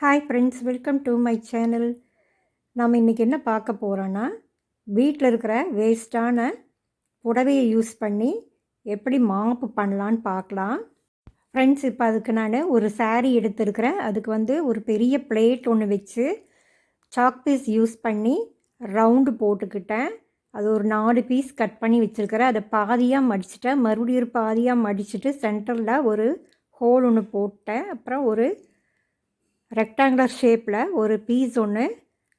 Hi friends, welcome to my channel. நம்ம இன்றைக்கி என்ன பார்க்க போகிறோன்னா, வீட்டில் இருக்கிற வேஸ்ட்டான புடவையை யூஸ் பண்ணி எப்படி மாப்பு பண்ணலான்னு பார்க்கலாம். ஃப்ரெண்ட்ஸ், இப்போ அதுக்கு நான் ஒரு சாரீ எடுத்துருக்கிறேன். அதுக்கு ஒரு பெரிய பிளேட் ஒன்று வச்சு சாக் பீஸ் யூஸ் பண்ணி ரவுண்டு போட்டுக்கிட்டேன். அது ஒரு 4 பீஸ் கட் பண்ணி வச்சுருக்கிறேன். அதை பாதியாக மடிச்சிட்டேன். மறுபடியும் ஒரு பாதியாக மடிச்சுட்டு சென்டரில் ஒரு ஹோல் ஒன்று போட்டேன். அப்புறம் ஒரு ரெக்டாங்குலர் ஷேப்பில் ஒரு பீஸ் ஒன்று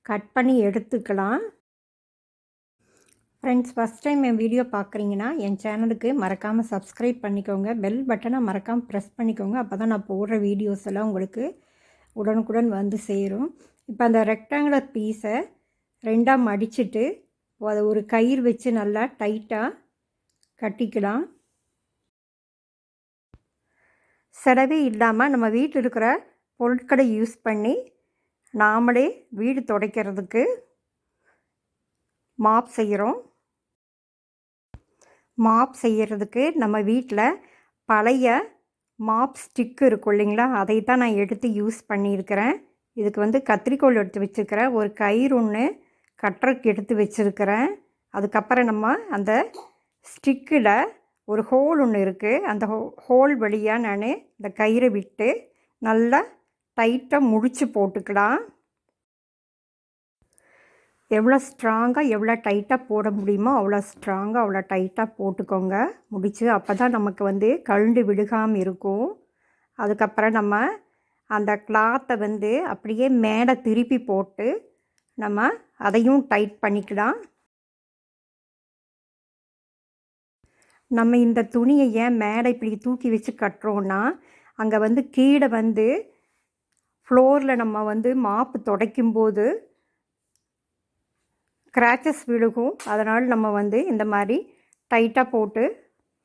கட் பண்ணி எடுத்துக்கலாம். ஃப்ரெண்ட்ஸ், ஃபஸ்ட் டைம் என் வீடியோ பார்க்குறீங்கன்னா என் சேனலுக்கு மறக்காமல் சப்ஸ்கிரைப் பண்ணிக்கோங்க. பெல் பட்டனை மறக்காமல் ப்ரெஸ் பண்ணிக்கோங்க. அப்போ தான் நான் போடுற வீடியோஸ் எல்லாம் உங்களுக்கு உடனுக்குடன் வந்து சேரும். இப்போ அந்த ரெக்டாங்குலர் பீஸை 2ஆக மடிச்சுட்டு அதை ஒரு கயிறு வச்சு நல்லா டைட்டாக கட்டிக்கலாம். செலவே இல்லாமல் நம்ம வீட்டில் இருக்கிற பொருட்களை யூஸ் பண்ணி நாமளே வீடு துடைக்கிறதுக்கு மாப் செய்கிறோம். மாப் செய்கிறதுக்கு நம்ம வீட்டில் பழைய மாப் ஸ்டிக்கு இருக்கும் இல்லைங்களா, அதை தான் நான் எடுத்து யூஸ் பண்ணியிருக்கிறேன். இதுக்கு கத்திரிக்கோல் எடுத்து வச்சுருக்கிறேன். ஒரு கயிறு ஒன்று கட்டுறதுக்கு எடுத்து வச்சுருக்கிறேன். அதுக்கப்புறம் நம்ம அந்த ஸ்டிக்கில் ஒரு ஹோல் ஒன்று இருக்குது. அந்த ஹோல் வழியாக நான் இந்த கயிறை விட்டு நல்லா டைட்டாக முடிச்சு போட்டுக்கலாம். எவ்வளோ ஸ்ட்ராங்காக எவ்வளோ டைட்டாக போட முடியுமோ அவ்வளோ ஸ்ட்ராங்காக அவ்வளோ டைட்டாக போட்டுக்கோங்க முடிச்சு. அப்போ தான் நமக்கு கழண்டு விழுகாமல் இருக்கும். அதுக்கப்புறம் நம்ம அந்த கிளாத்தை அப்படியே மேலே திருப்பி போட்டு நம்ம அதையும் டைட் பண்ணிக்கலாம். நம்ம இந்த துணியை ஏன் மேலே இப்படி தூக்கி வச்சு கட்டுறோன்னா, அங்கே கீழே ஃப்ளோரில் நம்ம மாப்பு துடைக்கும்போது கிராச்சஸ் விழுகும். அதனால் நம்ம இந்த மாதிரி டைட்டாக போட்டு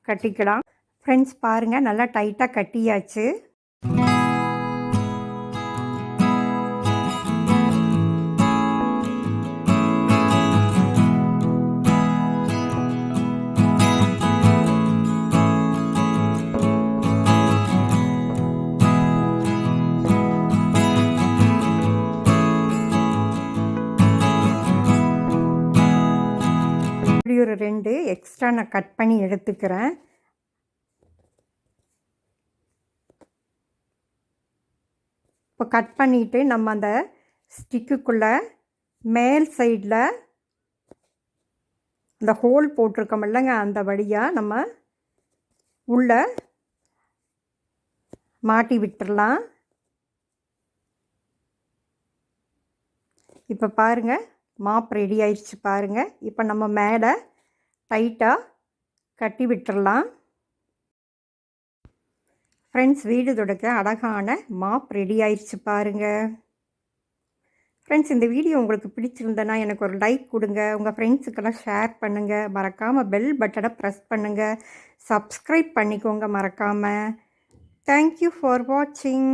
கட்டிக்கலாம். ஃப்ரெண்ட்ஸ், பாருங்கள், நல்லா டைட்டாக கட்டியாச்சு. ஒரு 2 எக்ஸ்ட்ரா நான் கட் பண்ணி எடுத்துக்கிறேன். இப்போ கட் பண்ணிவிட்டு நம்ம அந்த ஸ்டிக்குக்குள்ளே மேல் சைடில் அந்த ஹோல் போட்டிருக்கோம் இல்லைங்க, அந்த வழியாக நம்ம உள்ளே மாட்டி விட்டுடலாம். இப்போ பாருங்கள், மாப் ரெடி ஆயிடுச்சு பாருங்கள். இப்போ நம்ம மேலே டைட்டாக கட்டி விட்டுடலாம். ஃப்ரெண்ட்ஸ், வீடு துடைக்க அழகான மாப் ரெடி ஆயிடுச்சு பாருங்கள். ஃப்ரெண்ட்ஸ், இந்த வீடியோ உங்களுக்கு பிடிச்சிருந்தேன்னா எனக்கு ஒரு லைக் கொடுங்க. உங்கள் ஃப்ரெண்ட்ஸுக்கெல்லாம் ஷேர் பண்ணுங்கள். மறக்காமல் பெல் பட்டனை ப்ரெஸ் பண்ணுங்கள். சப்ஸ்கிரைப் பண்ணிக்கோங்க மறக்காமல். தேங்க்யூ ஃபார் வாட்சிங்.